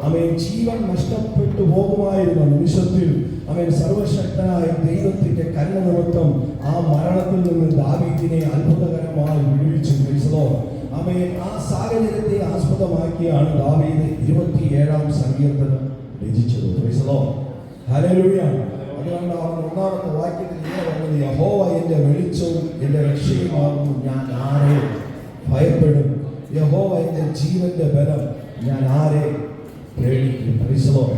അവൻ ജീവൻ നഷ്ടപ്പെട്ടു പോകുമായിരുന്ന നിമിഷത്തിൽ അവൻ സർവശക്തനായ ദൈവത്തിന്റെ കരുണ നിമിത്തം ആ മരണത്തിൽ നിന്ന് ദാവീദിനെ അത്ഭുതകരമായി വിടുവിച്ചു. അവൻ ആ സാഹചര്യത്തെ ആസ്പദമാക്കിയാണ് ദാവീദ് 27-ാം സങ്കീർത്തനം രചിച്ചത്. ഹല്ലേലൂയ. അതുകൊണ്ട് അവൻ 1-ാമത്തെ വാക്യത്തിൽ ഇങ്ങനെ പറഞ്ഞത്, യഹോവ എന്റെ വെളിച്ചവും എന്റെ രക്ഷയുമാകുന്നു, ഞാൻ ആരെ ഭയപ്പെടും? യഹോവ എന്റെ ജീവന്റെ ബലം, ഞാൻ ആരെ പേടിക്കും?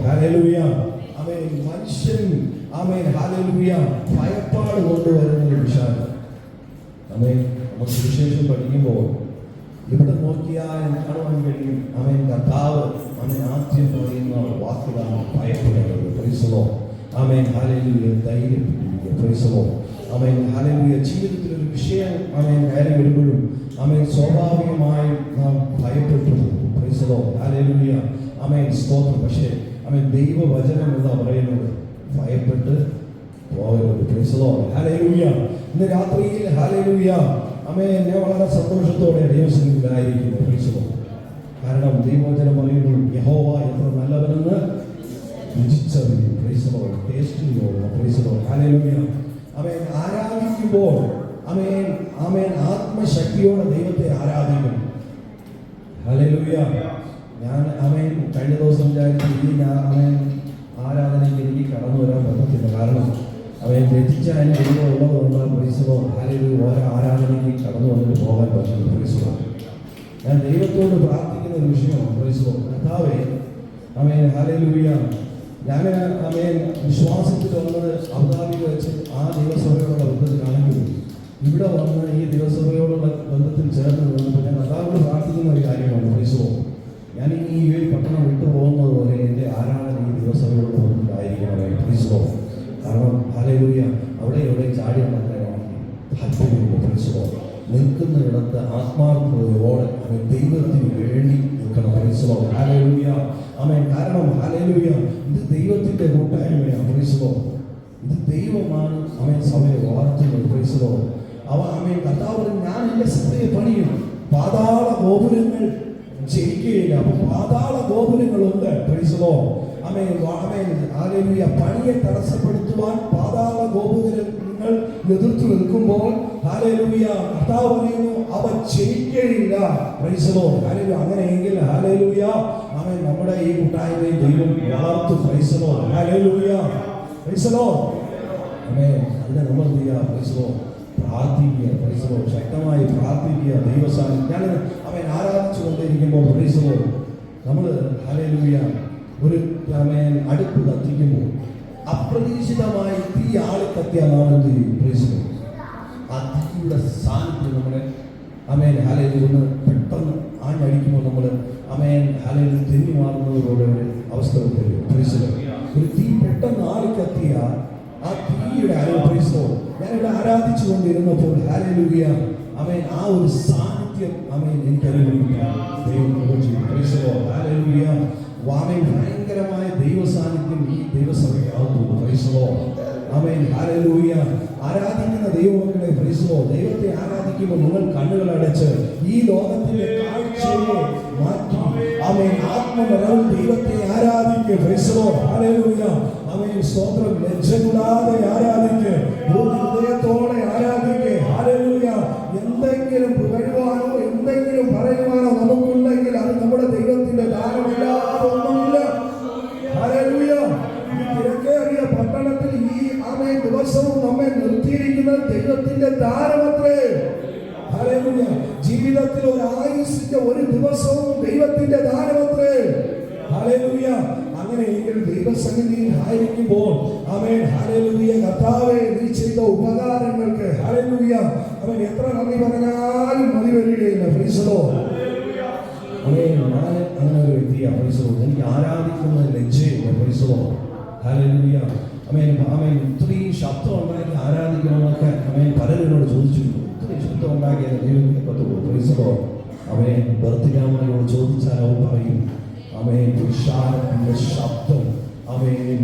ഹല്ലേലൂയ. അവൻ മനുഷ്യൻ ഹല്ലേലൂയ ഭയപ്പാട് കൊണ്ടുവരുന്ന ഒരു വിഷയം. അവൻ നമുക്ക് സുവിശേഷം പഠിക്കുമ്പോൾ ഇവിടെ നോക്കിയാൽ കാണുവാൻ കഴിയും, അവൻ കർത്താവ് ആദ്യം പറയുന്ന വാക്കുകളാണ് ഭയപ്പെടുന്നത്. ആമേൻ. ഹല്ലേലൂയ. ധൈര്യപ്പെടുക. ആമേൻ. ഹല്ലേലൂയ. ജീവിതത്തിൽ ഒരു വിഷയം കയറി വരുമ്പോഴും സ്വാഭാവികമായും നാം ഭയപ്പെട്ടു പോകും. ഹല്ലേലൂയ. സ്തോത്രം. പക്ഷേ ദൈവവചനം എന്താ പറയുന്നത്? ഭയപ്പെട്ട് പോകരുത്. ഹല്ലേലൂയ. ഇന്ന് രാത്രിയിൽ ഹല്ലേലൂയ ഞാൻ വളരെ സന്തോഷത്തോടെ ദൈവസന്നിധിയിലായിരിക്കുന്നു. കാരണം ദൈവവചനം പറയുമ്പോൾ യഹോവ എത്ര നല്ലവനെന്ന് രുചിച്ചറിയും. ഹല്ലേലൂയ. ആരാധിക്കുമ്പോൾ ആത്മശക്തിയോടെ ദൈവത്തെ ആരാധിക്കും. ഹല്ലേലൂയ. ഞാൻ കഴിഞ്ഞ ദിവസം വിചാരിച്ചു ഈ ആരാധനയ്ക്ക് എനിക്ക് കടന്നു വരാൻ പറ്റത്തില്ല. കാരണം രചിച്ച അതിന് ദൈവം ഉള്ളതുകൊണ്ടാണ്. ഹല്ലേലൂയ. ഓരോ ആരാധനയ്ക്ക് കടന്നു വന്നിട്ട് പോകാൻ പറ്റുന്നു. ഞാൻ ദൈവത്തോട് പ്രാർത്ഥിക്കുന്ന ഒരു വിഷയമാണ്. കർത്താവേ, ഹല്ലേലൂയ. ഞാൻ വിശ്വാസത്തിൽ വന്നത് അബുദാബിയിൽ വെച്ച് ആ ദൈവസഭയോടുള്ള ബന്ധത്തിലാണെങ്കിലും ഇവിടെ വന്ന് ഈ ദൈവസഭയോടുള്ള ബന്ധത്തിൽ ചേർന്ന് നിന്നപ്പോൾ ഞാൻ കർത്താവോട് പ്രാർത്ഥിക്കുന്ന ഒരു കാര്യമാണ്. ഞാൻ ഈ പട്ടണം വിട്ടു പോകുന്നത് പോലെ എൻ്റെ ആരാധന ഈ ദൈവസഭയോടുള്ള ബന്ധത്തിലായിരിക്കണം. കാരണം ഹല്ലേലൂയ അവിടെ എവിടെ ചാടി നടക്കാനാണ് താല്പര്യമുള്ള. നിൽക്കുന്ന ഇടത്ത് ആത്മാർത്ഥതയോടെ ദൈവത്തിന് വേണ്ടി നിൽക്കണം. ഹല്ലേലൂയ. കാരണം ഹല്ലേലൂയ ഇത് ദൈവത്തിന്റെ കൂട്ടായ്മയാണ്. ഇത് ദൈവമാണ് സഭയെ വളർത്തുന്നത്. കർത്താവ് ഞാൻ എൻ്റെ സഭയെ പണിയും, പാതാള ഗോപുരങ്ങൾ ജയിക്കുകയില്ല. അപ്പൊ പാതാള ഗോപുരങ്ങളുണ്ട്. ഹല്ലേലൂയ. പണിയെ തടസ്സപ്പെടുത്തുവാൻ പാതാള ഗോപുരങ്ങൾ എതിർത്തു നിൽക്കുമ്പോൾ ഹല്ലേലൂയ കർത്താവ് പറയുന്നു അവ ജയിക്കുകയില്ല. ഹല്ലേലൂയ. അങ്ങനെയെങ്കിൽ ഹല്ലേലൂയ നമ്മുടെ ഈ കൂട്ടായ്മയെ ദൈവം വളർത്തും. ഹല്ലേലൂയ. അതിനെ നമ്മൾ എന്ത് ചെയ്യുക? പ്രാർത്ഥിക്കുക. ശക്തമായി പ്രാർത്ഥിക്കുക. ദൈവസാന്നിധ്യം ഞാൻ ആരാധിച്ചു കൊണ്ടിരിക്കുമ്പോൾ നമ്മൾ ഹല്ലേലൂയ ഒരു അടുപ്പ് കത്തിക്കുമ്പോൾ അപ്രതീക്ഷിതമായി തീ ആളി കത്തിയാൽ നാം എന്ത് ചെയ്യും? ആ തീയുടെ സാന്നിധ്യം നമ്മളെ ഹല്ലേലൂയ ഒന്ന് പെട്ടെന്ന് ആഞ്ഞടിക്കുമ്പോൾ നമ്മൾ ഹല്ലേലൂയ തെന്നി മാറുന്നതോടെ ഒരു അവസ്ഥ വരും. ഒരു തീ പെട്ടെന്ന് ആളി കത്തിയ ആ തീയുടെ ഞാനിവിടെ ആരാധിച്ചു കൊണ്ടിരുന്നപ്പോൾ ഹല്ലേലൂയ ആ ഒരു സാന്നിധ്യം എനിക്ക് അനുഭവിക്കാം. ഹല്ലേലൂയ. ഭയങ്കരമായ ദൈവ സാന്നിധ്യം ഈ ദൈവസഭയ്ക്കകത്തുണ്ട്. ഹല്ലേലൂയ. ആരാധിക്കുന്ന ദൈവമക്കളെ ദൈവത്തെ ആരാധിക്കുമ്പോൾ നിങ്ങൾ കണ്ണുകൾ അടച്ച് ഈ ലോകത്തിന്റെ കാഴ്ചയെ മാറ്റി ആത്മബലവും ദൈവത്തെ ആരാധിക്കുക. ഹല്ലേലൂയ. സ്തോത്രം. ലജ്ജകൂടാതെ ആരാധിക്കുക. ഹൃദയത്തോടെ ആരാധിക്കുക. ഹല്ലേലൂയ. എന്തെങ്കിലും പുകഴുവാനോ എന്തെങ്കിലും പറയുവാനോ നമുക്കുണ്ടെങ്കിൽ അത് നമ്മുടെ ദൈവത്തിന്റെ ദാനമില്ലാതെ ഒന്നുമില്ല. ഹല്ലേലൂയ. ഈ തിരക്കേറിയ പട്ടണത്തിൽ ഈ ദിവസവും നമ്മെ നിർത്തിയിരിക്കുന്ന ദൈവത്തിന്റെ ദാനമത്രേ. ഹല്ലേലൂയ. ജീവിതത്തിൽ ഒരു ആയുസ്സിന്റെ ഒരു ദിവസവും ദൈവത്തിന്റെ ദാനമത്രേ. ഹല്ലേലൂയ. അങ്ങനെയെങ്കിൽ ദൈവസന്നിധിയിൽ ആയിരിക്കുമ്പോൾ ഹല്ലേലൂയ കർത്താവേ നീ ചെയ്ത ഉപകാരങ്ങൾക്ക് ഹല്ലേലൂയ എത്ര നന്ദി പറഞ്ഞാലും മതി വരികയില്ല. ഞാൻ അങ്ങനെ ഒരു വ്യക്തിയാണ്. എനിക്ക് ആരാധിക്കുന്ന ലജ്ജയില്ല. ഹല്ലേലൂയ. ഇത്രയും ശബ്ദം ഉണ്ടാക്കി ആരാധിക്കണമെന്നൊക്കെ പലരോട് ചോദിച്ചിരുന്നു. ഇത്രയും ശബ്ദം ഉണ്ടാക്കിയ ദൈവം കേൾക്കത്തുള്ളൂ. ബർത്തിരാമനോട് ചോദിച്ചാൽ അവൻ പറയും വിശാലത്തിന്റെ ശബ്ദം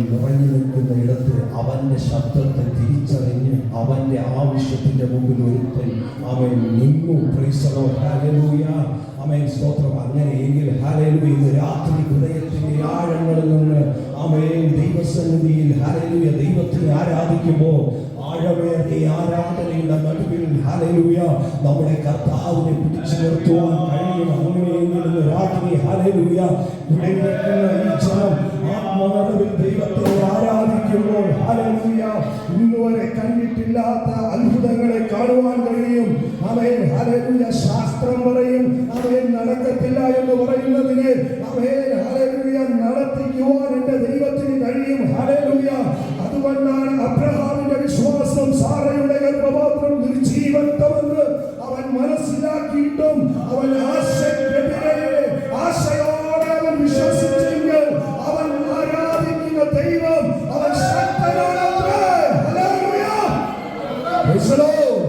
നിറഞ്ഞു നിൽക്കുന്ന ഇടത്ത് അവന്റെ ശബ്ദത്തെ തിരിച്ചറിഞ്ഞ് അവന്റെ ആവശ്യത്തിന്റെ മുമ്പിൽ ഒരുത്തൻ നിന്നു. ഹല്ലേലൂയ. സ്തോത്രം. അങ്ങനെയെങ്കിൽ ഹല്ലേലൂയ ഇന്ന് രാത്രി ഹൃദയത്തിന്റെ കർത്താവിനെ പിടിച്ചു നിർത്തുവാൻ കഴിയും. അങ്ങനെയെങ്കിൽ രാത്രി ഹല്ലേലൂയ ഇവിടെ നിൽക്കുന്ന ഈ ജനം ആത്മാവിൽ ദൈവത്തെ ആരാധിക്കുമ്പോൾ ഹല്ലേലൂയ ഇന്നുവരെ കണ്ടിട്ടില്ലാത്ത അത്ഭുതങ്ങളെ കാണുവാൻ കഴിയും. Amen hallelujah. ശാസ്ത്രം പറയും ആമേൻ നടക്കത്തില്ല എന്ന് പറയുന്നതിനെ ആമേൻ ഹല്ലേലൂയ നടത്തിക്കുവാൻ എൻ്റെ ദൈവത്തിന് കഴിയും. ഹല്ലേലൂയ. അതുകൊണ്ടാണ് അബ്രഹാമിന്റെ വിശ്വാസം സാറയുടെ ഗർഭപാത്രം നിർജീവത്വമെന്ന് അവൻ മനസ്സിലാക്കിയിട്ടും അവൻ ആശയോടെ അവൻ വിശ്വസിച്ചെങ്കിൽ അവൻ ആരാധിക്കുന്ന ദൈവം അവൻ ശക്തനാണത്രേ. ഹല്ലേലൂയ. Praise the Lord.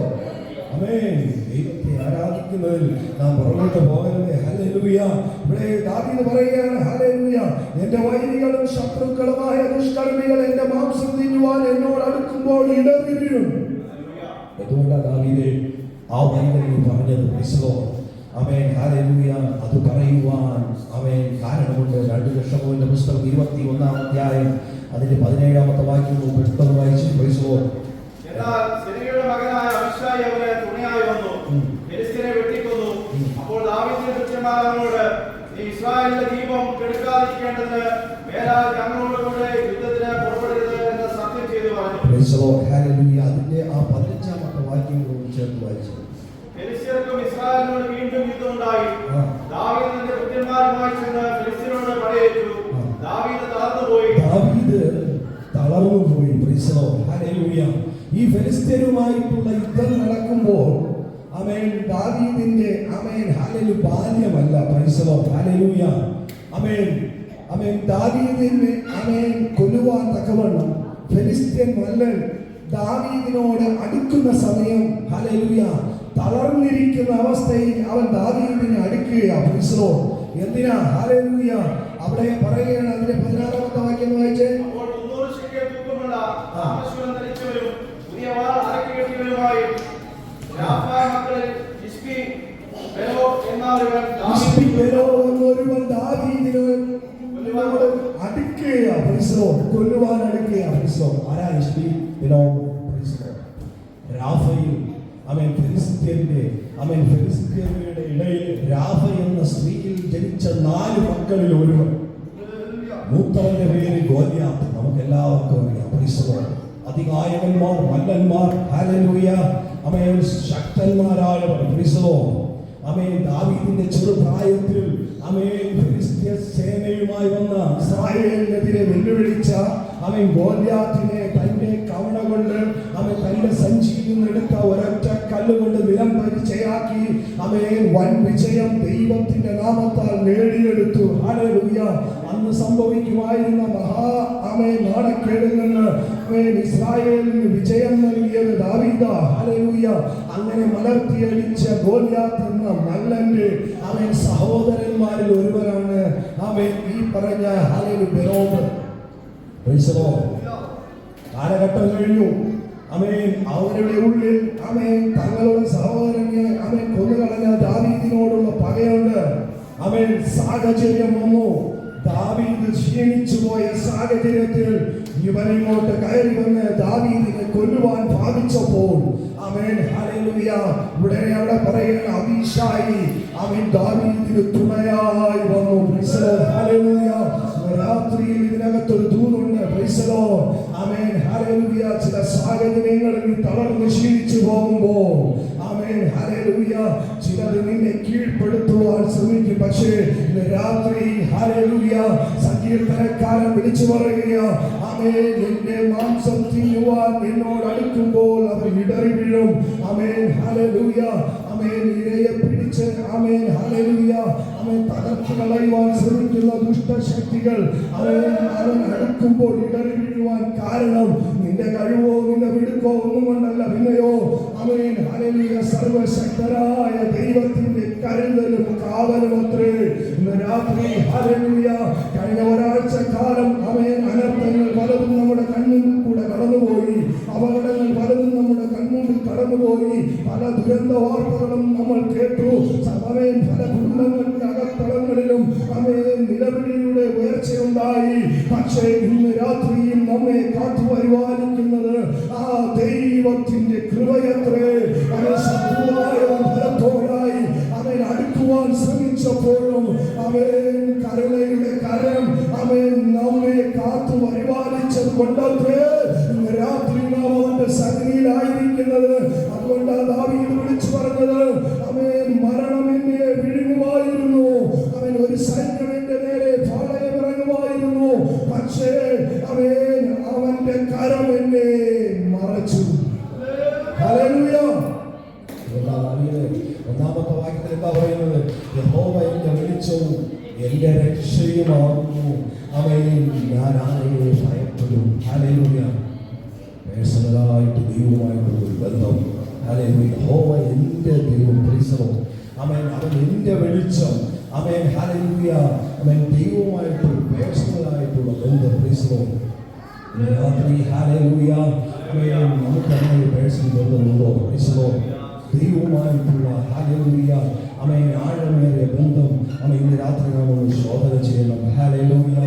ആമേൻ. ദൈവത്തെ ആരാധിക്കുന്നതിൽ നാം പുറകോട്ട് പോകരുത്. ഹല്ലേലൂയ. ഇവിടെ ദാവീദ് പറയുകയാണ് ഹല്ലേലൂയ എൻ്റെ വൈരികളും ശത്രുക്കളുമായ ദുഷ്കർമ്മികൾ എൻ്റെ മാംസം തിന്നുവാൻ എന്നോട് അടുക്കുമ്പോൾ ഇടറി വീഴും. അതുകൊണ്ടാണ് ദാവീദ് ആ വരികളിൽ പറഞ്ഞത്. Price the Lord. ആമേൻ ഹല്ലേലൂയ. അത് പറയുവാൻ ആമേൻ കാരണമുണ്ട്. 2 ലക്ഷത്തിന്റെ പുസ്തകം 21-ാം അധ്യായം അതിന്റെ 17-ാമത്തെ വാക്യം പെട്ടെന്ന് വായിച്ച്. Price the Lord. എന്നാൽ സെരൂയയുടെ മകനായ അബീശായി അവന് തുണയായി വന്നു, ഫെലിസ്ത്യനെ വെട്ടിക്കൊന്നു. അപ്പോൾ ദാവീദിന്റെ പുത്രന്മാരോട്, നീ ഇസ്രായേലിന്റെ ദീപം കെടുക്കാതിരിക്കേണ്ടതിന് മേലാൽ ഞങ്ങളോടുകൂടെ യുദ്ധത്തിന് പുറപ്പെടരുത് എന്ന് സത്യം ചെയ്തു പറഞ്ഞു. Price the Lord. ഹല്ലേലൂയ. അതിന്റെ ആ 15-ാമത്തെ വാക്യം കൂടി ചേർത്ത് വായിച്ചു. ഫെലിസ്ത്യർക്കും ഇസ്രായേലിനോട് വീണ്ടും യുദ്ധമുണ്ടായി. ദാവീദ് തന്റെ പുത്രന്മാരുമായി ചെന്ന് ഫെലിസ്ത്യരോട് പടയേറ്റു. ദാവീദ് തളർന്നുപോയി. Praise the Lord. ഹല്ലേലൂയ. ഈ ഫെലിസ്ത്യരുമായിട്ടുള്ള യുദ്ധം നടക്കുമ്പോൾ ആമേൻ ദാവീദിന്റെ ആമേൻ ഹല്ലേലൂയ ബാല്യമല്ല. Praise the Lord. ഹല്ലേലൂയ. ആമേൻ ആമേൻ ദാവീദിനെ ആമേൻ കൊല്ലുവാൻ തക്കവണ്ണം ഫെലിസ്ത്യൻ മല്ലൻ ദാവീദിനോട് അടുക്കുന്ന സമയം ഹല്ലേലൂയ തളർന്നിരിക്കുന്ന അവസ്ഥയിൽ അവൻ ദാവീദിനെ അടുക്കുകയാണ്. Praise the Lord. എന്തിനാ? ഹല്ലേലൂയ. അവിടെ പറയുകയാണ് അതിന്റെ 16-ാമത്തെ വാക്യം വായിച്ചേ. അപ്പോൾ 300 ശെക്കെൽ തൂക്കമുള്ള അശ്വം ധരിച്ചവരും പുതിയ വാൾ അരക്കി കെട്ടിയവരുമായി രാഫായ മക്കളിൽ ഇശ്ബി ബെലോവ് എന്നൊരുവൻ ദാവീദിനോട് അടുക്കുകയാണ്. Praise the Lord. കൊല്ലുവാൻ അടുക്കുകയാണ്. Praise the Lord. ആരാ ഇശ്ബി ബെലോവ്? Praise the Lord. രാഫയിൽ ആമേൻ ഫെലിസ്ത്യരുടെ ഇടയിൽ രാഫ എന്ന സ്ത്രീയിൽ ജനിച്ച 4 മക്കളിൽ ഒരുവൻ. മൂത്തവന്റെ പേര് ഗോലിയാത്ത്. നമുക്ക് എല്ലാവർക്കും അറിയാം. Praise the Lord. അതികായകന്മാർ, മല്ലന്മാർ, ഹല്ലേലൂയ ആമേൻ ശക്തന്മാരായവർ. Praise the Lord. ആമേൻ ദാവീദിന്റെ ചെറുപ്രായത്തിൽ ആമേൻ ഫെലിസ്ത്യ സേനയുമായി വന്ന ഇസ്രായേലിനെതിരെ വെല്ലുവിളിച്ച ആമേൻ ഗോലിയാത്തിനെ തന്റെ കവണ കൊണ്ട് ആമേൻ തന്റെ സഞ്ചിയിൽ നിന്നെടുത്ത ഒരൊറ്റ കല്ലുകൊണ്ട് നിലം പരിചയാക്കി ആമേൻ വൻ വിജയം ദൈവത്തിന്റെ നാമത്താൽ നേടിയെടുത്തു. ഹല്ലേലൂയ. അന്ന് സംഭവിക്കുമായിരുന്ന ആമേൻ നാണക്കേടിൽ നിന്ന് ആമേൻ ഇസ്രായേലിന് വിജയം നൽകിയത് ദാവീദാ. ഹല്ലേലൂയ. അങ്ങനെ മലർത്തിയടിച്ച ഗോലിയാത്ത് എന്ന മല്ലന്റെ ആമേൻ സഹോദരന്മാരിൽ ഒരുവരാണ് ആമേൻ ഈ പറഞ്ഞ ഹല്ലേലൂയ ബെരോബ്. Praise the Lord. കാലഘട്ടം കഴിഞ്ഞു. ആമേൻ അവരുടെ ഉള്ളിൽ ആമേൻ തങ്ങളുടെ സഹോദരനെ ആമേൻ കൊന്നുകളഞ്ഞ ദാവീദിനോടുള്ള പകയുണ്ട്. ആമേൻ സാഹചര്യം വന്നു. ദാവീദ് ക്ഷീണിച്ചു പോയ സാഹചര്യത്തിൽ ഇവനിങ്ങോട്ട് കയറി വന്ന് ദാവീദിനെ കൊല്ലുവാൻ ഭാവിച്ചപ്പോൾ ആമേൻ ഹല്ലേലൂയ ഇവിടെ അവിടെ പറയുന്ന അബീശായി ആമേൻ ദാവീദിന് തുണയായി വന്നു. Praise the Lord. ഹല്ലേലൂയ. രാത്രിയിൽ ഇതിനകത്തൊരു ദൂതുണ്ട്. Praise the Lord. ആമേൻ ഹല്ലേലൂയ. ചില സാഹചര്യങ്ങളിൽ തളർന്ന് ക്ഷീണിച്ചു പോകുമ്പോൾ ആമേൻ ഹല്ലേലൂയ ചിലത് നിന്നെ കീഴ്പ്പെടുത്തുവാൻ ശ്രമിക്കും. പക്ഷേ ഇന്ന് രാത്രി ഹല്ലേലൂയ സങ്കീർത്തനക്കാരൻ വിളിച്ചു പറയുക ആമേൻ എന്റെ മാംസം തിന്നുവാൻ എന്നോട് അടുക്കുമ്പോൾ അവർ ഇടറി വീഴും. Amen hallelujah. ആമേൻ ഇരയെ പിടിച്ച് ആമേൻ ഹല്ലേലൂയ ആമേൻ തകർത്ത് കളയുവാൻ ശ്രമിക്കുന്ന ദുഷ്ടശക്തികൾ അവൻ അടുക്കുമ്പോൾ ഇടറി വീഴുവാൻ കാരണം നിന്റെ കഴിവോ നിന്റെ മിടുക്കോ ഒന്നും കൊണ്ടല്ല, പിന്നെയോ ആമേൻ ഹല്ലേലൂയ സർവശക്തനായ ദൈവത്തിന്റെ കരുതലും കാവലും അത്രേ. ഇന്ന് രാത്രി ഹല്ലേലൂയ കഴിഞ്ഞ ഒരാഴ്ച കാലം ആമേൻ അനർത്ഥങ്ങൾ പലതും നമ്മുടെ കണ്ണിൽ കൂടെ കടന്നുപോയി. അപകടങ്ങൾ പലതും നമ്മുടെ കൺമുമ്പിൽ കടന്നുപോയി. പല ദുരന്ത വാർത്തകളും നമ്മൾ കേട്ടു. ആമേൻ പല കുടുംബങ്ങളുടെ അകത്തളങ്ങളിലും ആമേൻ നിലവിളിയുടെ ഉയർച്ചയുണ്ടായി. പക്ഷേ ഇന്ന് രാത്രിയും നമ്മെ കാത്തു പരിപാലിക്കുന്നത് ആ ദൈവത്തിന്റെ കൃപയത്രേ. ഫലത്തോടെ അവൻ കരുണയുടെ കരം അവൻ നമ്മെ കാത്തു പരിപാലിച്ചത് കൊണ്ടത്രേ ഇന്ന് രാത്രി നാം അവന്റെ സന്നിധിയിലായിരിക്കുന്നത്. അതുകൊണ്ടാണ് ദാവീദ് വിളിച്ചു പറഞ്ഞത്, അവൻ മരണം എന്നെ വിഴുങ്ങുമായിരുന്നു, അവൻ ഒരു സൈന്യം എന്റെ നേരെ പാളയമിറങ്ങുമായിരുന്നു, പക്ഷേ അവന്റെ കരം എന്നെ മറച്ചു. ഹല്ലേലൂയ. ഒന്നാമത്തെ വാക്യത്തിൽ എന്താ പറയുന്നത്? യഹോവ എന്റെ വെളിച്ചവും എന്റെ രക്ഷയുമാകുന്നു, അവയിൽ ഞാൻ ആരെയെ ഭയപ്പെടും. ഹല്ലേലൂയ. പേഴ്സണലായിട്ട് ദൈവവുമായിട്ടുള്ള ഒരു ബന്ധം. ഹല്ലേലൂയ. യഹോവ എന്റെ ദൈവം. Praise the Lord. ആമേൻ. അവൻ എന്റെ വെളിച്ചം. ആമേൻ. ഹല്ലേലൂയ. അവൻ ദൈവവുമായിട്ട് പേഴ്സണലായിട്ടുള്ള ബന്ധം. Praise the Lord. രാത്രി ഹല്ലേലൂയ. ആമേൻ. നമുക്ക് അങ്ങനെ പേഴ്സണൽ ബന്ധമുണ്ടോ? Praise the Lord. ദൈവവുമായിട്ടുള്ള ഹല്ലേലൂയ ആമേൻ ആഴമേറിയ ബന്ധം ആമേൻ ഇന്ന് രാത്രി നാം ഒന്ന് ശോധന ചെയ്യണം. ഹല്ലേലൂയ.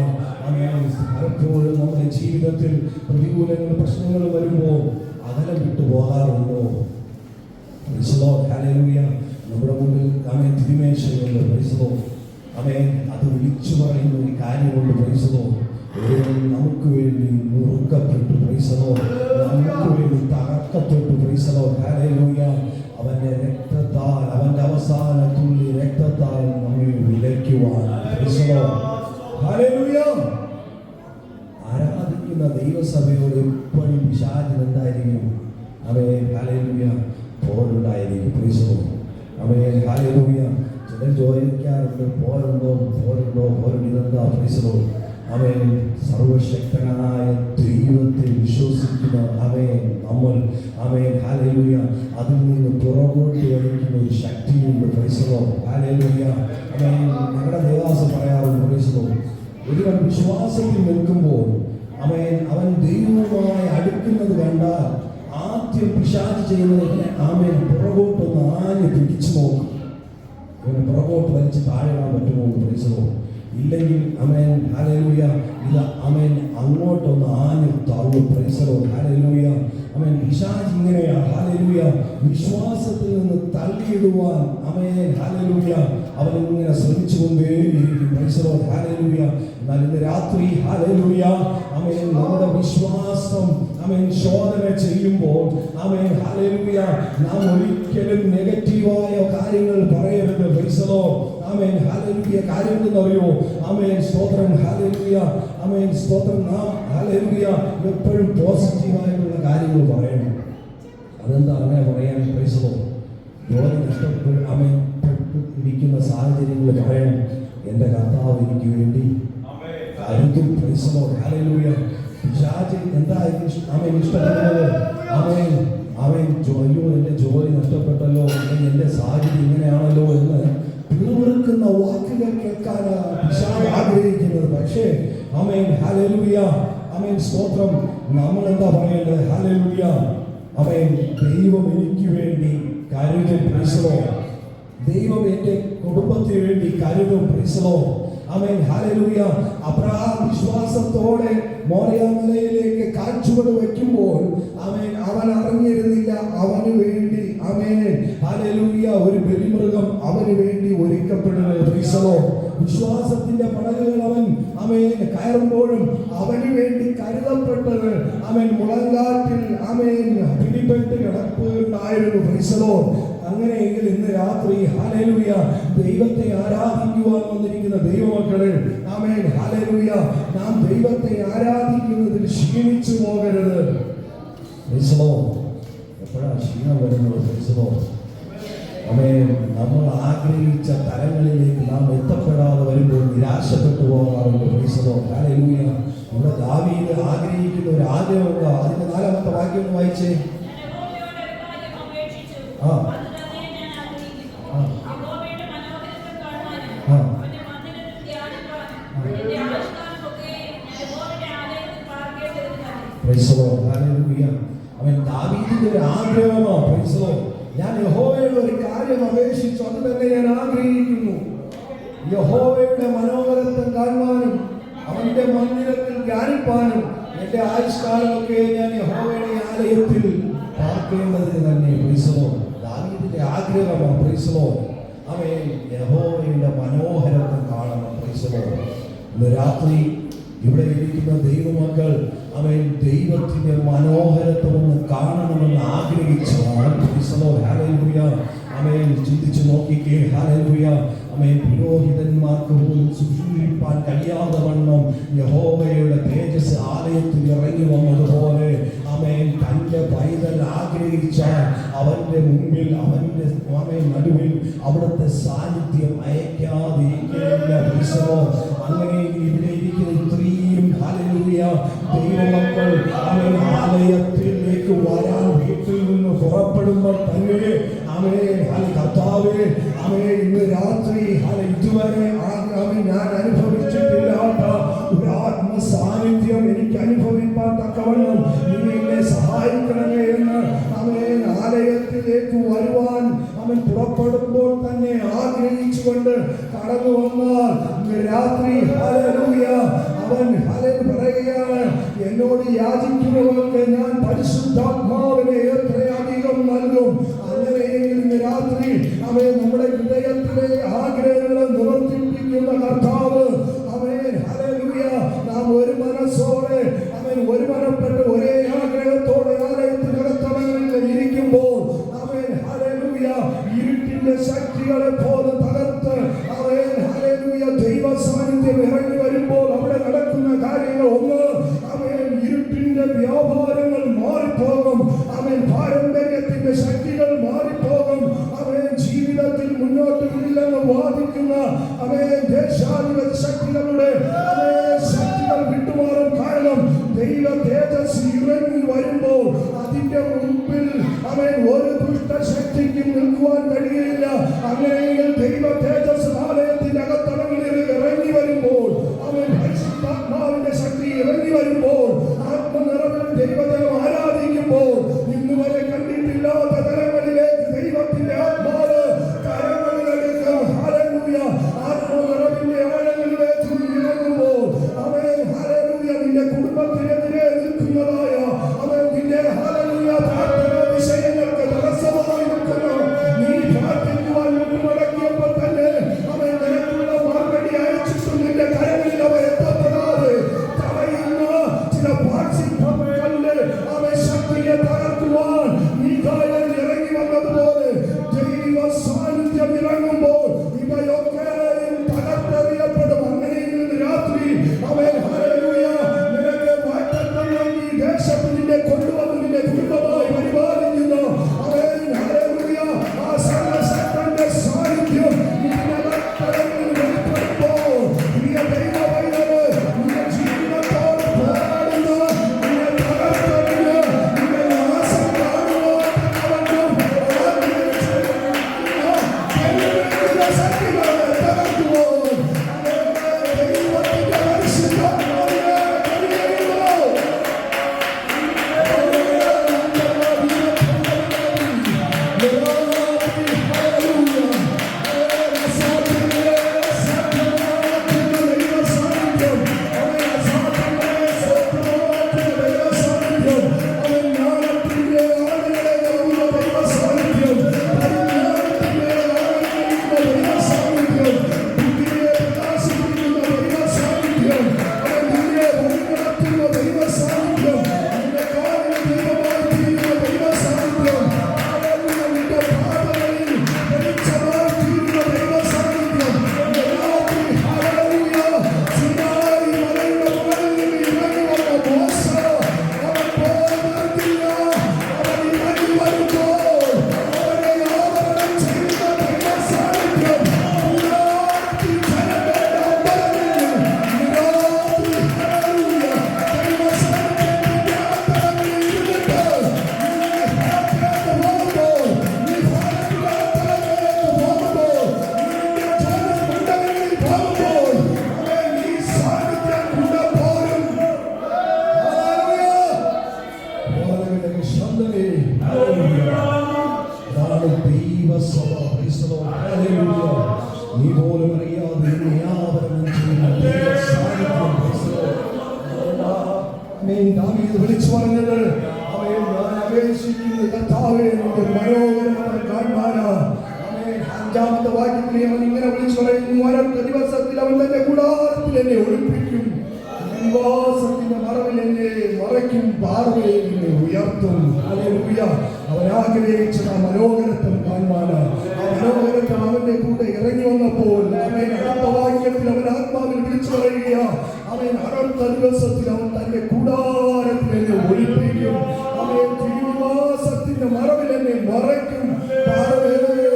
ആമേൻ. പലപ്പോഴും നമ്മുടെ ജീവിതത്തിൽ പ്രതികൂലങ്ങളും പ്രശ്നങ്ങളും വരുമ്പോൾ അകലം വിട്ടു പോകാറുണ്ടോ? Praise the Lord. ഹല്ലേലൂയ. നമ്മുടെ മുമ്പിൽ ആമേൻ തിരുമേശയുണ്ട്. Praise the Lord. ആമേൻ. അത് വിളിച്ചു പറയുന്ന ഒരു കാര്യമുണ്ട്. Price the Lord. നമുക്ക് വേണ്ടി മുറുക്കപ്പെട്ടു. Praise the Lord. നമുക്ക് വേണ്ടി തകർക്കപ്പെട്ടു. Praise the Lord. ഹല്ലേലൂയ. അവന്റെ രക്തത്താൽ, അവന്റെ അവസാന തുള്ളി രക്തത്താൽ നമ്മെ വിലയ്ക്കുവാൻ. Praise the Lord. ഹല്ലേലൂയ. ആരാധിക്കുന്ന ദൈവസഭയോട് എപ്പോഴും പിശാചിന് എന്തായിരിക്കും? അവയെ ഹല്ലേലൂയ പോരുണ്ടായിരിക്കും. Praise the Lord. അവയെ ഹല്ലേലൂയ. ചിലർ ചോദിക്കാറുണ്ട്, പോരുണ്ടോ ഇതെന്താ? Praise the Lord. അവൻ സർവശക്തനായ ദൈവത്തെ വിശ്വസിക്കുന്ന നമ്മൾ ഹല്ലേലൂയ അതിൽ നിന്ന് പുറകോട്ട് വലിക്കുന്ന ഒരു ശക്തിയുണ്ട്. Price the Lord. ഹല്ലേലൂയ. ഞങ്ങളുടെ ദേവാസം പറയാറുണ്ട്. Price the Lord. ഒരുവൻ വിശ്വാസത്തിൽ നിൽക്കുമ്പോൾ അവൻ ദൈവവുമായി അടുക്കുന്നത് കണ്ടാൽ ആദ്യം പിശാച് ചെയ്യുന്നത് പുറകോട്ടൊന്ന് ആഞ്ഞ് പിടിച്ചു നോക്കും. ഇവനെ പുറകോട്ട് വലിച്ച് താഴെയാൻ പറ്റുമോ? Praise the Lord. ഇല്ലെങ്കിൽ ഹല്ലേലൂയ ഇത് അങ്ങോട്ടൊന്ന് ആഞ്ഞു തള്ളും. Praise the Lord. ഹല്ലേലൂയ. പിശാച് ഇങ്ങനെയാ. ഹല്ലേലൂയ. വിശ്വാസത്തിൽ നിന്ന് തള്ളിയിടുവാൻ ഹല്ലേലൂയ അവൻ ഇങ്ങനെ ശ്രമിച്ചുകൊണ്ടേയിരിക്കും. Praise the Lord. ഹല്ലേലൂയ. എന്നാൽ ഇന്ന് രാത്രി ഹല്ലേലൂയ നമ്മുടെ വിശ്വാസം ശോധന ചെയ്യുമ്പോൾ ഹല്ലേലൂയ നാം ഒരിക്കലും നെഗറ്റീവായ കാര്യങ്ങൾ പറയരുത്. Price the Lord. ഹല്ലേലൂയ. കാര്യം എന്തെന്നറിയോ? സ്തോത്രം. ഹല്ലേലൂയ. സ്തോത്രം. നാം ഹല്ലേലൂയ എപ്പോഴും പോസിറ്റീവായിട്ടുള്ള കാര്യങ്ങൾ പറയണം. അതെന്താ അങ്ങനെ പറയാൻ? Price the Lord. ജോലി നഷ്ടപ്പെട്ടിരിക്കുന്ന സാഹചര്യങ്ങൾ പറയണം, എൻ്റെ കർത്താവ് എനിക്ക് വേണ്ടി കരുതും. Price the Lord. ഹല്ലേലൂയ. പിശാച് എന്താ ഇഷ്ടപ്പെടുന്നത്? അയ്യോ എൻ്റെ ജോലി നഷ്ടപ്പെട്ടല്ലോ, അല്ലെങ്കിൽ എൻ്റെ സാഹചര്യം ഇങ്ങനെയാണല്ലോ എന്ന് പിറുപിറുക്കുന്ന വാക്കുകൾ കേൾക്കാനാണ് പിശാച് ആഗ്രഹിക്കുന്നത്. പക്ഷേ ഹല്ലേലൂയ സ്തോത്രം. നമ്മൾ എന്താ പറയേണ്ടത്? ഹല്ലേലൂയ ദൈവം എനിക്ക് വേണ്ടി കരുതും. Price the Lord. ദൈവം എൻ്റെ കുടുംബത്തിന് വേണ്ടി കരുതും. Price the Lord. Hallelujah. Abraham വിശ്വാസത്തോടെ മോറിയ മലയിലേക്ക് കാൽച്ചുവട് വയ്ക്കുമ്പോൾ അവൻ അറിഞ്ഞിരുന്നില്ല അവന് വേണ്ടി ഹല്ലേലൂയ ഒരു ബലിമൃഗം അവന് വേണ്ടി ഒരുക്കപ്പെടുന്നത്. Price the Lord. വിശ്വാസത്തിന്റെ പടകുകൾ അവൻ കയറുമ്പോഴും അവന് വേണ്ടി കരുതപ്പെട്ടത് മുളങ്കാറ്റിൽ പിടിപെട്ട് കിടപ്പുണ്ടായിരുന്നു. Praise the Lord. അങ്ങനെയെങ്കിൽ ഇന്ന് രാത്രി ഹല്ലേലൂയ ദൈവത്തെ ആരാധിക്കുവാൻ വന്നിരിക്കുന്ന ദൈവമക്കളെ ഹല്ലേലൂയ നാം ദൈവത്തെ ആരാധിക്കുന്നതിൽ ക്ഷീണിച്ചു പോകരുത്. Price the Lord. എപ്പോഴാണ് ക്ഷീണം വരുന്നത്? Price the Lord. നമ്മൾ ആഗ്രഹിച്ച തലങ്ങളിലേക്ക് നാം എത്തപ്പെടാതെ വരുമ്പോൾ നിരാശപ്പെട്ടു പോകാറുണ്ട്. Price the Lord. ഹല്ലേലൂയ. ഇവിടെ ദാവീദ് ആഗ്രഹിക്കുന്ന ഒരു ആഗ്രഹമുണ്ട്. അതിന്റെ 4-ാമത്തെ വാക്യം വായിച്ചേ. Price the Lord. ഹല്ലേലൂയ. ദാവീദിന്റെ ഒരു ആഗ്രഹമാണ്. Price the Lord. ഞാൻ യഹോവയുടെ ഒരു കാര്യം അപേക്ഷിച്ചു, അത് തന്നെ ഞാൻ ആഗ്രഹിക്കുന്നു. യഹോവയുടെ മനോഹരത്വം കാണുവാനും അവന്റെ മന്ദിരത്തിൽ ധ്യാനിപ്പാനും എന്റെ ആയുഷ്കാലമൊക്കെ ഞാൻ യഹോവയുടെ ആലയത്തിൽ പാർക്കേണ്ടതിന് തന്നെ. Price the Lord. ദാവീദിന്റെ ആഗ്രഹമാണ്. Price the Lord. അവൻ യഹോവയുടെ മനോഹരത്വം കാണണം. Price the Lord. ഇന്ന് രാത്രി ഇവിടെ ഇരിക്കുന്ന ദൈവമക്കൾ അവൻ ദൈവത്തിന്റെ മനോഹരത്വം ഒന്ന് കാണണമെന്ന് ആഗ്രഹിച്ചാൽ പ്രൈസ് ദി ലോർഡ്. ഹല്ലേലൂയ. അവൻ ചിന്തിച്ചു നോക്കിക്കേ. ഹല്ലേലൂയ. അവൻ പുരോഹിതന്മാർക്ക് പോലും ശുശ്രൂഷിപ്പാൻ കഴിയാതെ വണ്ണം യഹോവയുടെ തേജസ് ആലയത്തിൽ ഇറങ്ങി വന്നതുപോലെ അവൻ തന്റെ പൈതൽ ആഗ്രഹിച്ചാൽ അവന്റെ മുമ്പിൽ അവന്റെ നടുവിൽ അവിടുത്തെ സാന്നിധ്യം അയക്കാതിരിക്കില്ല. അങ്ങനെ ഇവിടെ ഇരിക്കുന്ന ഇത്രയും ഹല്ലേലൂയ ദൈവമക്കൾ അവൻ ആലയത്തിലേക്ക് വരാൻ വീട്ടിൽ നിന്ന് പുറപ്പെടുമ്പോൾ തന്നെ കർത്താവേ ഇന്ന് രാത്രി ഇതുവരെ ഞാൻ അനുഭവിച്ചിട്ടില്ലാത്ത ഒരു ആത്മ സാന്നിധ്യം എനിക്ക് അനുഭവിക്കാൻ തക്കവണ്ണം നീ എന്നെ സഹായിക്കണമേ എന്ന് ആലയത്തിലേക്ക് വരുവാൻ അവൻ പുറപ്പെടുമ്പോൾ തന്നെ ആഗ്രഹിച്ചുകൊണ്ട് കടന്നു വന്നാൽ ഇന്ന് രാത്രി ഹല്ലേലൂയ അവൻ പറയുകയാണ്, എന്നോട് യാചിക്കുന്നവർക്ക് ഞാൻ പരിശുദ്ധാത്മാവിനെ എത്രയധികം നൽകും. അങ്ങനെയെങ്കിൽ ഇന്ന് രാത്രി അവൻ നമ്മുടെ ഹൃദയത്തിലെ ആഗ്രഹങ്ങളെ നിവർത്തിപ്പിക്കുന്ന കർത്താവ് അവൻ ഹല്ലേലൂയ നാം ഒരു മനസ്സോടെ അവൻ ഒരു മനപ്പെട്ട് ഒരേ ആഗ്രഹത്തോടെ ആലയത്തിനകത്തവങ്ങളിൽ ഇരിക്കുമ്പോൾ അവൻ ഹല്ലേലൂയ ഇരുട്ടിന്റെ ശക്തികളെ പോലെ തകർത്ത് അവൻ ഹല്ലേലൂയ ദൈവ സാന്നിധ്യം ഇറങ്ങി വരുമ്പോൾ അവിടെ നടക്കുന്ന കാര്യങ്ങൾ ഒന്ന് അവൻ ഇരുട്ടിന്റെ വ്യാപാരങ്ങൾ മാറിപ്പോകും. അവൻ പാരമ്പര്യത്തിന്റെ ശക്തികൾ മാറിപ്പോകും. അവൻ ജീവിതത്തിൽ മുന്നോട്ട് ഇല്ലെന്ന് വാദിക്കുന്ന അവൻ ദേശാധിപത്യ ശക്തികളുടെ ശക്തികൾ വിട്ടുമാറും. കാരണം ദൈവ തേജസ് ഇറങ്ങി വരുമ്പോൾ അതിന്റെ മുമ്പിൽ അവൻ ഒരു ദുഷ്ടശക്തിക്കും നിൽക്കുവാൻ കഴിയില്ല. അങ്ങനെയെങ്കിൽ ദൈവ തേജസ് ആലയത്തിന്റെ അകത്തളങ്ങളിൽ ഇറങ്ങി വരുമ്പോൾ അവൻ പരിശുദ്ധാത്മാവിന്റെ ശക്തി ഇറങ്ങി വരുമ്പോൾ ആത്മനിറവിൽ ദൈവത്തെ ആരാധിക്കുമ്പോൾ ഇന്ന് വരെ കണ്ടിട്ടില്ലാത്ത തലങ്ങളിലേക്ക് ദൈവത്തിന്റെ ആത്മാവ് കരങ്ങളിലെടുക്കും. ഹല്ലേലൂയ. ആത്മനിറവിന്റെ ആഴങ്ങളിലേക്ക് ഇറങ്ങുമ്പോൾ അവൻ ഹല്ലേലൂയ നിന്റെ കുടുംബത്തിനെതിരെ നിൽക്കുന്നതായ അവൻ നിന്റെ ഹല്ലേലൂയ പ്രാർത്ഥനാ വിഷയങ്ങൾക്ക് തടസ്സമായി നിൽക്കുന്നു. നീ പ്രാർത്ഥിക്കുവാൻ മുട്ടുമടക്കിയപ്പോൾ തന്നെ അവൻ നിനക്കുള്ള മറുപടി അയച്ചിട്ടും നിന്റെ കരങ്ങളിൽ അവ എത്തപ്പെടാതെ തടയുന്ന ചില പാർശ്വഫലങ്ങളുണ്ട്. അവൻ ശക്തിയെ തകർക്കുവാൻ മീഖായേൽ ഇറങ്ങി വന്നതുപോലെ ദൈവ സാന്നിധ്യം ഇറങ്ങുമ്പോൾ ഇവയൊക്കെയും തകർത്തെറിയപ്പെടും. അങ്ങനെയെങ്കിൽ രാത്രി അവൻ ഹല്ലേലൂയ നിനക്ക് വാഗ്ദത്തങ്ങൾ ഈ ദേശത്ത് നിന്നെ കൊണ്ടുവന്ന് നിന്നെ കുടുംബമായി പരിപാലിക്കുന്നു. അവൻ ഹല്ലേലൂയ ആ സർവശക്തന്റെ സാന്നിധ്യം നിന്നകത്തളങ്ങളിൽ വെളിപ്പെടുമ്പോൾ പ്രിയ ദൈവമക്കളെ നിന്റെ ജീവിതത്തോട് പോരാടുന്ന നിന്നെ തകർത്തെറിഞ്ഞ് നിന്നെ നാശം കാണുവാൻ ശക്തികളെ തകർക്കുമ്പോൾ ദൈവത്തിന്റെ പരിശുദ്ധാത്മാവിനെ കൈവരുന്നു. നീ പോലും അറിയാതെ ദാവീദ് വിളിച്ചു പറഞ്ഞത് അവൻ ഞാൻ അപേക്ഷിക്കുന്നത് കർത്താവേ നിന്റെ മനോഹരമായ കാണാനാ. 5-ാമത്തെ വാക്യത്തിൽ പറയുന്നു, അടുത്ത ദിവസത്തിൽ അവൻ തന്റെ കൂടാരത്തിൽ എന്നെ ഒളിപ്പിക്കും, നിവാസത്തിന്റെ മറവിൽ എന്നെ മറയ്ക്കും, പാർവയിൽ എന്നെ ഉയർത്തും. ഹല്ലേലൂയ. അവൻ ആഗ്രഹിച്ച ആ മനോഹരത്വം കാണുവാനാണ്. ആ മനോഹരത്വം അവന്റെ കൂടെ ഇറങ്ങി വന്നപ്പോൾ അവൻ അടുത്ത വാക്യത്തിൽ അവൻ ആത്മാവിൽ വിളിച്ചു പറയുക, അവൻ അടുത്ത ദിവസത്തിൽ അവൻ തന്റെ കൂടാരത്തിൽ എന്നെ ഒളിപ്പിക്കും, അവൻ തിരുനിവാസത്തിന്റെ മറവിൽ എന്നെ മറയ്ക്കും, പാർവയിൽ എന്നെ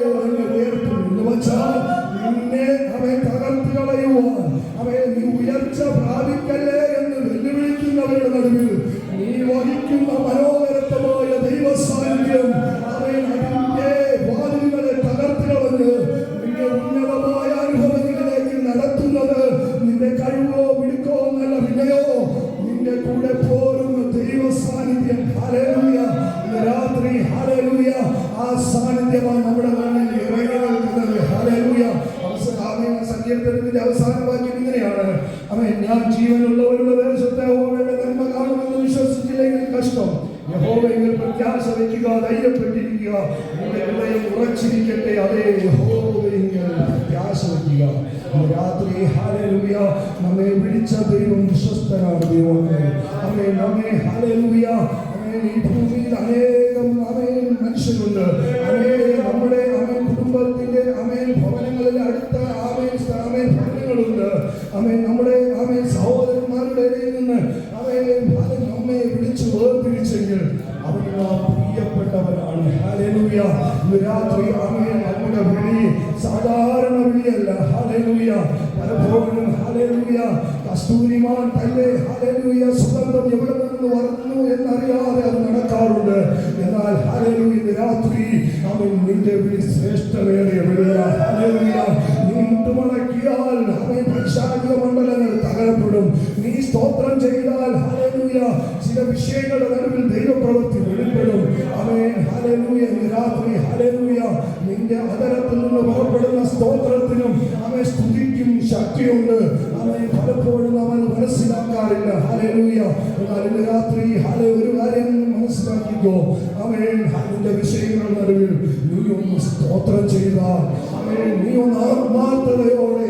ഉയർത്തും. എന്ന് വെച്ചാൽ നിന്നെ അവൻ തകർത്ത് കളയുവാൻ, അവൻ നീ ഉയർച്ച പ്രാപിക്കല്ലേ എന്ന് വെല്ലുവിളിക്കുന്നവരുടെ നടുവിൽ നീ വഹിക്കുന്ന മനോഹരത്വമായ ദൈവ സാന്നിധ്യം അവൻ അതിന്റെ വാതിലുകളെ തകർത്ത് കളഞ്ഞ് നിന്റെ ഉന്നതമായ അനുഭവങ്ങളിലേക്ക് നടത്തുന്നത് നിന്റെ കഴിവോ മിടുക്കോ എന്നല്ല, പിന്നെയോ നിന്റെ കൂടെ പോരുന്ന ദൈവ സാന്നിധ്യം. ഹല്ലേലൂയ. ഇന്ന് രാത്രി ഹല്ലേലൂയ ആ സാന്നിധ്യമാണ് നമ്മുടെ നാട്ടിൽ ഇറങ്ങി നിൽക്കുന്നത്. ഹല്ലേലൂയ. സങ്കീർത്തനത്തിന്റെ അവസാന വാക്യം ഇങ്ങനെയാണ്, അവൻ ഞാൻ ജീവനുള്ളവരുടെ ദേശത്തെ യഹോവയുടെ നന്മ കാണുമെന്ന് വിശ്വസിച്ചില്ലെങ്കിൽ കഷ്ടം. യഹോവയിൽ പ്രത്യാശ വയ്ക്കുക, ധൈര്യപ്പെട്ടിരിക്കുക, നിന്റെ ഹൃദയം ഉറച്ചിരിക്കട്ടെ. അതേ യഹോവയിൽ പ്രത്യാശ വയ്ക്കുക. രാത്രി ഹല്ലേലൂയ നമ്മെ വിളിച്ച ദൈവം വിശ്വസ്തനാണ്. ദൈവമേ നമ്മെ ഹല്ലേലൂയ ഈ ഭൂമിയിൽ അനേകം മനുഷ്യരുണ്ട്, അനേകം നമ്മുടെ കുടുംബത്തിന്റെ ഭവനങ്ങളിൽ അടുത്ത ഭവനങ്ങളുണ്ട്. നമ്മുടെ സഹോദരന്മാരുടെ ഇടയിൽ നിന്ന് നമ്മെ വിളിച്ചു വേർതിരിച്ചെങ്കിൽ അവർ പ്രിയപ്പെട്ടവരാണ്. ഹല്ലേലൂയ. രാത്രി നമ്മുടെ വിളി സാധാരണ വിളിയല്ല. ഹല്ലേലൂയ. പലപ്പോഴും ഹല്ലേലൂയ കസ്തൂരിമാൻ തന്റെ ഹല്ലേലൂയ സുഗന്ധം എവിടെ നിന്ന് വരുന്നു എന്നറിയാതെ അത് നടക്കാറുണ്ട്. എന്നാൽ ഹല്ലേലൂയ രാത്രി അവൻ നിന്റെ വിളി ശ്രേഷ്ഠമേറിയ വിളിയാണ്. ഹല്ലേലൂയ. നീ മുട്ടുമടക്കിയാൽ അവൻ പൈശാചിക മണ്ഡലങ്ങൾ തകരപ്പെടും. നീ സ്തോത്രം ചെയ്താൽ ഹല്ലേലൂയ ചില വിഷയങ്ങളുടെ നടുവിൽ ദൈവപ്രവൃത്തി വെളിപ്പെടും. അവൻ ഹല്ലേലൂയ രാത്രി ഹല്ലേലൂയ നിന്റെ അതരത്തിൽ നിന്ന് പുറപ്പെടുന്ന സ്തോത്രത്തിനും അവൻ സ്തുതിക്കും ശക്തിയുണ്ട്. അവൻ പലപ്പോഴും അവൻ മനസ്സിലാക്കാറില്ല. ഹല്ലേലൂയ. എന്നാൽ ഇന്ന് രാത്രി ഒരു കാര്യം മനസ്സിലാക്കിക്കോ, അവൻ അതിന്റെ വിഷയങ്ങളുടെ നടുവിൽ നീ ഒന്ന് സ്തോത്രം ചെയ്താൽ, നീ ഒന്ന് ആത്മാർത്ഥതയോടെ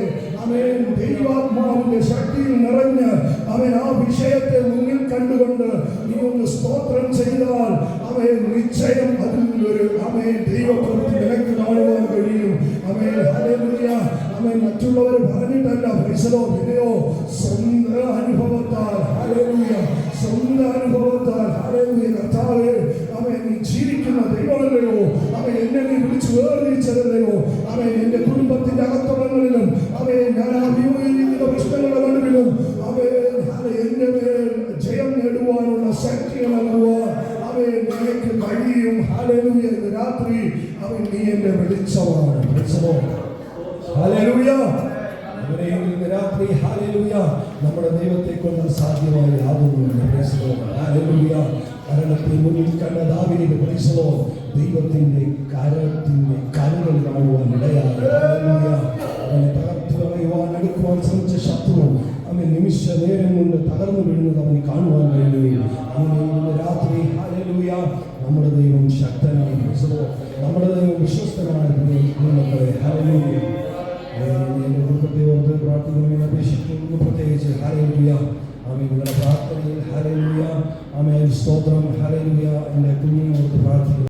ദൈവാത്മാവിന്റെ ശക്തിയിൽ നിറഞ്ഞ് അവൻ ആ വിഷയത്തെ മുന്നിൽ കണ്ടുകൊണ്ട് നീ ഒന്ന് സ്തോത്രം ചെയ്താൽ അവൻ നിശ്ചയം അതിൽ നിന്നൊരു ദൈവപ്രവൃത്തി നിനക്ക് കാണുവാൻ കഴിയും. ഹല്ലേലൂയ. മറ്റുള്ളവർ പറഞ്ഞിട്ടല്ല, വിനയോ സ്വന്തം അനുഭവത്താൽ ഹല്ലേലൂയ സ്വന്തം അനുഭവത്താൽ ഹല്ലേലൂയ കർത്താവേ നീ ജീവിക്കുന്ന ദൈവമല്ലയോ, എന്നെ നീ വിളിച്ചു വേർതിരിച്ചതല്ലയോ, എന്റെ കുടുംബത്തിന്റെ അകത്തളങ്ങളിലും ഞാൻ അഭിമുഖീകരിക്കുന്ന പ്രശ്നങ്ങളുടെ നടുവിലും എന്റെ മേൽ ജയം നേടുവാനുള്ള ശക്തി നൽകുവാൻ നിനക്ക് കഴിയും. ഹല്ലേലൂയ. ഇന്ന് രാത്രി നീ എന്റെ വെളിച്ചമാണ്. ഹല്ലേലൂയ. ഇന്ന് രാത്രി ഹല്ലേലൂയ നമ്മുടെ ദൈവത്തെ കൊണ്ട് സാധ്യമായ യാതൊന്നുമില്ല. ഹല്ലേലൂയ. മരണത്തെ മുന്നിൽ കണ്ട ദാവീദ് ദൈവത്തിന്റെ കരങ്ങൾ കാണുവാൻ ഇടയായി. അവനെ തകർത്തു കളയുവാൻ അടുക്കുവാൻ ശ്രമിച്ച ശത്രു നിമിഷ നേരം കൊണ്ട് തകർന്നു വീഴുന്നത് അവന് കാണുവാൻ കഴിയുകയും അങ്ങനെ ഇന്ന് രാത്രി ഹല്ലേലൂയ നമ്മുടെ ദൈവം ശക്തനാണ്. നമ്മുടെ ദൈവം വിശ്വസ്തനാണ്. ഹല്ലേലൂയ. എന്റെ കുടുംബത്തെ ഓർത്ത് പ്രാർത്ഥിക്കണമെന്ന് അപേക്ഷിക്കുന്നു. പ്രത്യേകിച്ച് ഹല്ലേലൂയ നിങ്ങളുടെ പ്രാർത്ഥനയിൽ ഹല്ലേലൂയ സ്തോത്രം. ഹല്ലേലൂയ